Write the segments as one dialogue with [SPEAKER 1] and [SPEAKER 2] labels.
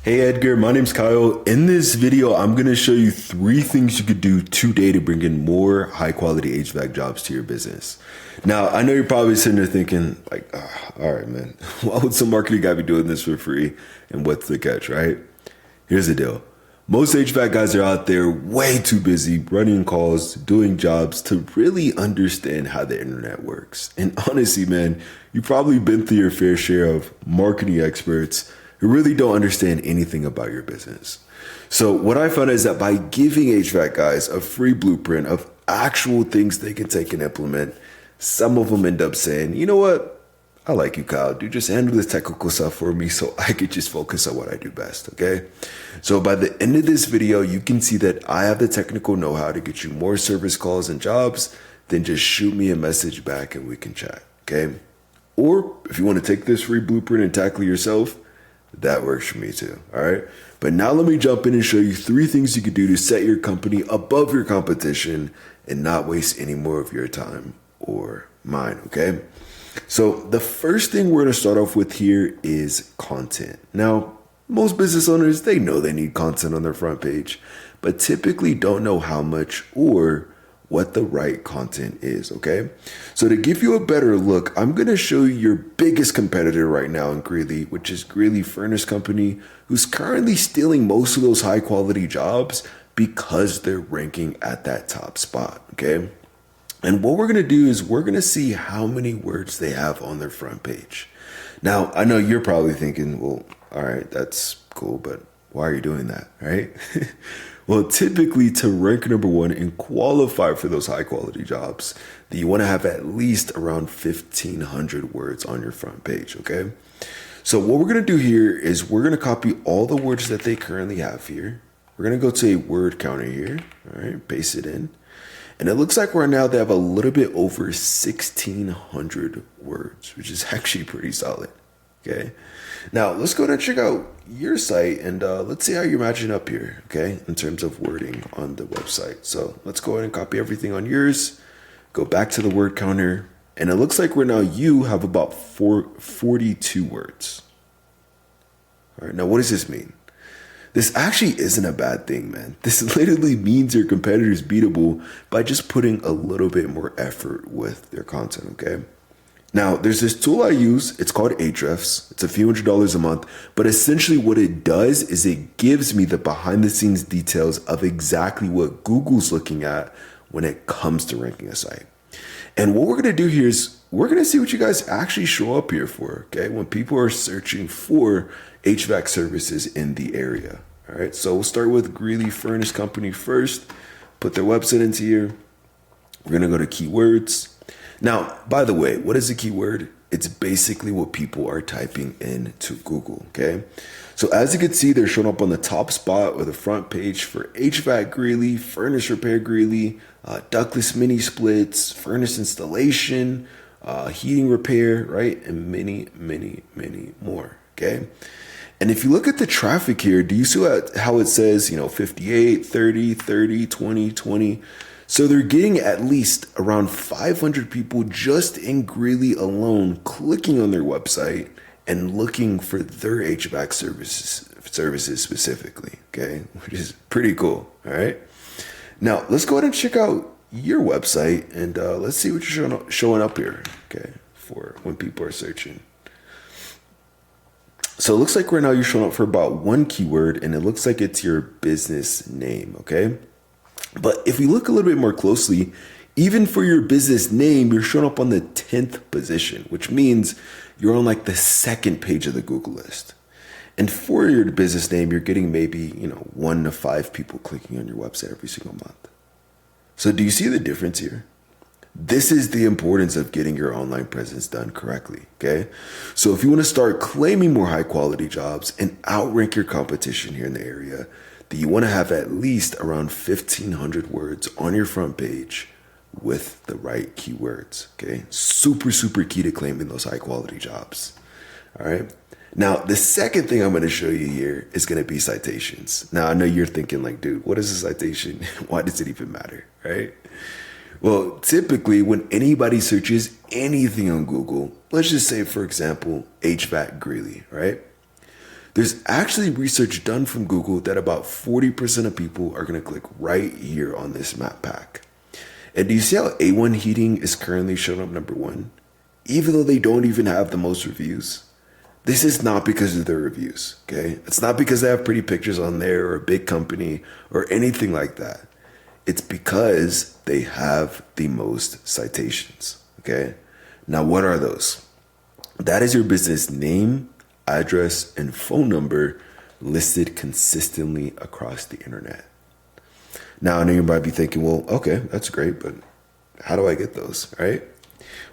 [SPEAKER 1] Hey Edgar, my name's Kyle. In this video, I'm going to show you 3 things you could do today to bring in more high quality HVAC jobs to your business. Now, I know you're probably sitting there thinking like, all right, man, why would some marketing guy be doing this for free? And what's the catch, right? Here's the deal. Most HVAC guys are out there way too busy running calls, doing jobs to really understand how the internet works. And honestly, man, you've probably been through your fair share of marketing experts who really don't understand anything about your business. So what I found is that by giving HVAC guys a free blueprint of actual things they can take and implement, some of them end up saying, you know what? I like you, Kyle. Dude, just handle this technical stuff for me so I could just focus on what I do best, okay? So by the end of this video, you can see that I have the technical know-how to get you more service calls and jobs. Then just shoot me a message back and we can chat, okay? Or if you want to take this free blueprint and tackle it yourself, that works for me too, all right? But now let me jump in and show you 3 things you can do to set your company above your competition and not waste any more of your time or mine, okay? So the first thing we're going to start off with here is content. Now, most business owners, they know they need content on their front page, but typically don't know how much or what the right content is, okay? So to give you a better look, I'm going to show you your biggest competitor right now in Greeley, which is Greeley Furnace Company, who's currently stealing most of those high quality jobs because they're ranking at that top spot, okay? And what we're going to do is we're going to see how many words they have on their front page. Now, I know you're probably thinking, well, all right, that's cool, but why are you doing that, right? Well, typically to rank number 1 and qualify for those high quality jobs, that you want to have at least around 1,500 words on your front page, okay? So what we're going to do here is we're going to copy all the words that they currently have here. We're going to go to a word counter here, all right, paste it in. And it looks like right now they have a little bit over 1,600 words, which is actually pretty solid, okay? Now, let's go ahead and check out your site and let's see how you're matching up here, okay, in terms of wording on the website. So let's go ahead and copy everything on yours, go back to the word counter, and it looks like right now you have about 42 words. All right, now what does this mean? This actually isn't a bad thing, man. This literally means your competitor is beatable by just putting a little bit more effort with their content, okay? Now, there's this tool I use. It's called Ahrefs. It's a few $100s a month. But essentially what it does is it gives me the behind the scenes details of exactly what Google's looking at when it comes to ranking a site. And what we're going to do here is we're going to see what you guys actually show up here for, okay? When people are searching for HVAC services in the area. All right, so we'll start with Greeley Furnace Company first. Put their website into here. We're going to go to keywords. Now, by the way, what is a keyword? It's basically what people are typing into Google, okay? So as you can see, they're showing up on the top spot with a front page for HVAC Greeley, furnace repair Greeley, ductless mini splits, furnace installation, heating repair, right? And many, many, many more, okay? And if you look at the traffic here, do you see how it says, 58, 30, 30, 20, 20? So they're getting at least around 500 people just in Greeley alone clicking on their website and looking for their HVAC services specifically, okay? Which is pretty cool, all right? Now, let's go ahead and check out your website and let's see what you're showing up here, okay, for when people are searching. So it looks like right now you're showing up for about 1 keyword and it looks like it's your business name, okay? But if we look a little bit more closely, even for your business name, you're showing up on the 10th position, which means you're on like the 2nd page of the Google list. And for your business name, you're getting maybe, 1 to 5 people clicking on your website every single month. So do you see the difference here? This is the importance of getting your online presence done correctly, okay? So if you want to start claiming more high quality jobs and outrank your competition here in the area, that you want to have at least around 1,500 words on your front page with the right keywords, okay? Super, super key to claiming those high quality jobs, all right? Now, the second thing I'm going to show you here is going to be citations. Now, I know you're thinking like, dude, what is a citation? Why does it even matter, right? Well, typically when anybody searches anything on Google, let's just say, for example, HVAC Greeley, right? There's actually research done from Google that about 40% of people are going to click right here on this map pack. And do you see how A1 Heating is currently showing up number one, even though they don't even have the most reviews? This is not because of their reviews, okay? It's not because they have pretty pictures on there or a big company or anything like that. It's because they have the most citations, okay? Now, what are those? That is your business name, address, and phone number listed consistently across the internet. Now, I know you might be thinking, well, okay, that's great, but how do I get those, right?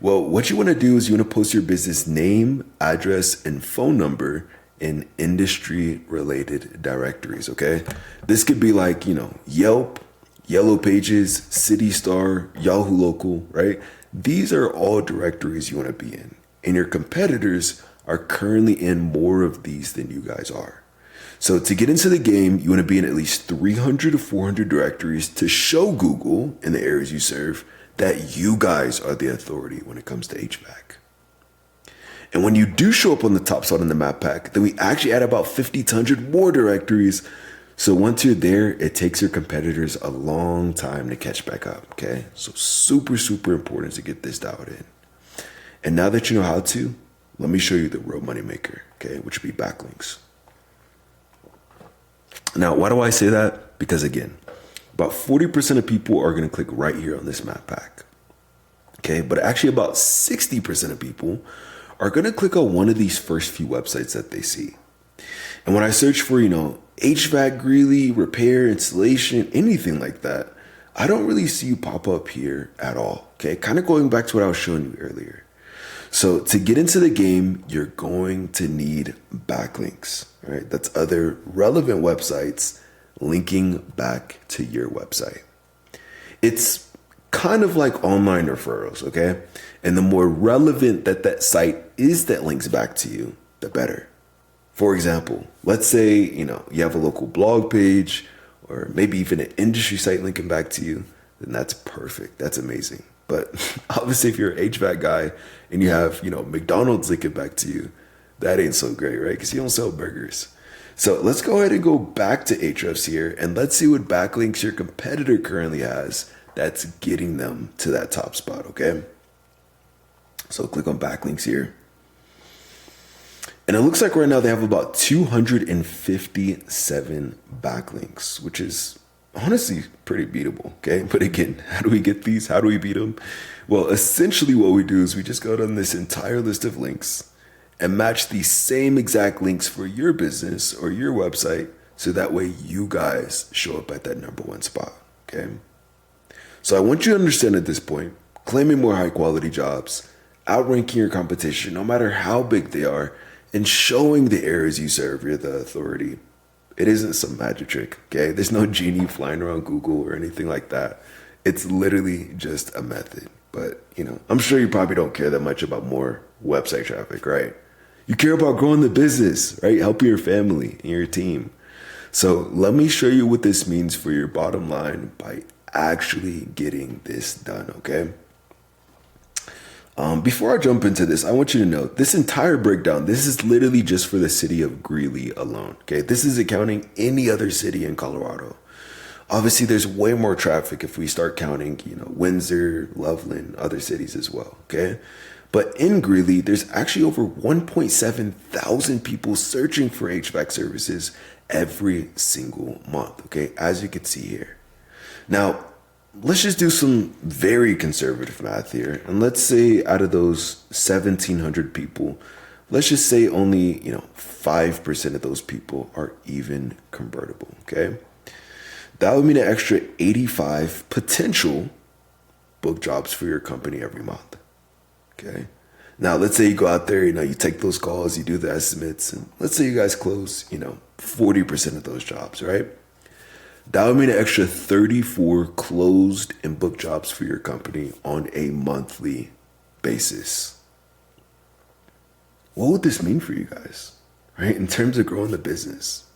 [SPEAKER 1] Well, what you want to do is you want to post your business name, address, and phone number in industry-related directories, okay? This could be like, Yelp, Yellow Pages, City Star, Yahoo Local, right? These are all directories you want to be in. And your competitors are currently in more of these than you guys are. So to get into the game, you want to be in at least 300 to 400 directories to show Google in the areas you serve that you guys are the authority when it comes to HVAC. And when you do show up on the top spot in the map pack, then we actually add about 50 to 100 more directories. So once you're there, it takes your competitors a long time to catch back up, okay? So super, super important to get this dialed in. And now that you know how to, let me show you the real moneymaker, okay, which would be backlinks. Now, why do I say that? Because again, about 40% of people are going to click right here on this map pack, okay? But actually about 60% of people are going to click on one of these first few websites that they see. And when I search for, HVAC, Greeley, repair, installation, anything like that, I don't really see you pop up here at all, okay? Kind of going back to what I was showing you earlier. So to get into the game, you're going to need backlinks, right? That's other relevant websites linking back to your website. It's kind of like online referrals, okay? And the more relevant that site is that links back to you, the better. For example, let's say, you have a local blog page or maybe even an industry site linking back to you, then that's perfect. That's amazing. But obviously, if you're an HVAC guy and you have, McDonald's linking back to you, that ain't so great, right? Because you don't sell burgers. So let's go ahead and go back to Ahrefs here and let's see what backlinks your competitor currently has that's getting them to that top spot, okay? So click on backlinks here. And it looks like right now they have about 257 backlinks, which is honestly pretty beatable, okay? But again, how do we get these? How do we beat them? Well, essentially what we do is we just go down this entire list of links and match the same exact links for your business or your website so that way you guys show up at that number one spot, okay? So I want you to understand at this point, claiming more high quality jobs, outranking your competition, no matter how big they are, and showing the areas you serve you're the authority. It isn't some magic trick, okay? There's no genie flying around Google or anything like that. It's literally just a method. But, I'm sure you probably don't care that much about more website traffic, right? You care about growing the business, right? Helping your family and your team. So let me show you what this means for your bottom line by actually getting this done, okay? Before I jump into this, I want you to know this entire breakdown, this is literally just for the city of Greeley alone, okay? This isn't counting any other city in Colorado. Obviously, there's way more traffic if we start counting, Windsor, Loveland, other cities as well, okay? But in Greeley, there's actually over 1.7 thousand people searching for HVAC services every single month, okay? As you can see here. Now, let's just do some very conservative math here. And let's say out of those 1,700 people, let's just say only, 5% of those people are even convertible, okay? That would mean an extra 85 potential book jobs for your company every month, okay? Now, let's say you go out there, you take those calls, you do the estimates, and let's say you guys close, 40% of those jobs, right? That would mean an extra 34 closed and booked jobs for your company on a monthly basis. What would this mean for you guys, right? In terms of growing the business,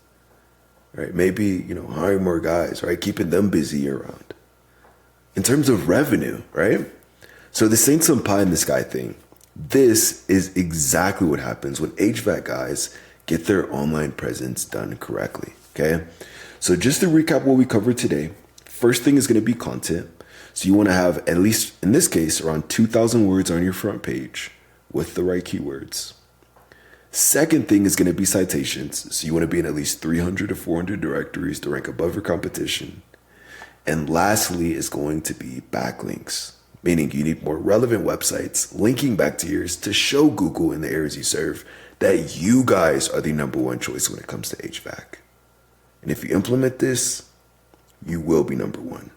[SPEAKER 1] right? Maybe, hiring more guys, right? Keeping them busy year round. In terms of revenue, right? So this ain't some pie in the sky thing. This is exactly what happens when HVAC guys get their online presence done correctly. Okay. So just to recap what we covered today, first thing is going to be content. So you want to have, at least in this case, around 2,000 words on your front page with the right keywords. Second thing is going to be citations. So you want to be in at least 300 to 400 directories to rank above your competition. And lastly is going to be backlinks, meaning you need more relevant websites linking back to yours to show Google in the areas you serve that you guys are the number one choice when it comes to HVAC. And if you implement this, you will be number one.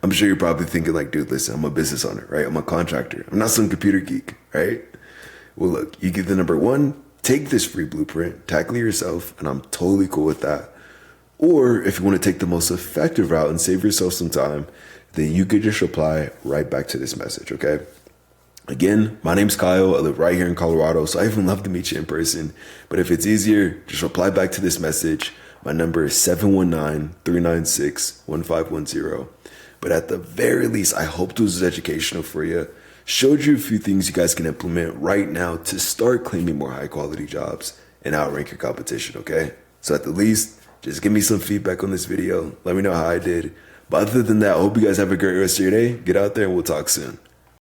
[SPEAKER 1] I'm sure you're probably thinking like, dude, listen, I'm a business owner, right? I'm a contractor. I'm not some computer geek, right? Well, look, you get the number one, take this free blueprint, tackle it yourself, and I'm totally cool with that. Or if you want to take the most effective route and save yourself some time, then you could just reply right back to this message, okay? Again, my name's Kyle. I live right here in Colorado, so I even love to meet you in person. But if it's easier, just reply back to this message. My number is 719-396-1510. But at the very least, I hope this was educational for you. Showed you a few things you guys can implement right now to start claiming more high quality jobs and outrank your competition, okay? So at the least, just give me some feedback on this video. Let me know how I did. But other than that, I hope you guys have a great rest of your day. Get out there and we'll talk soon.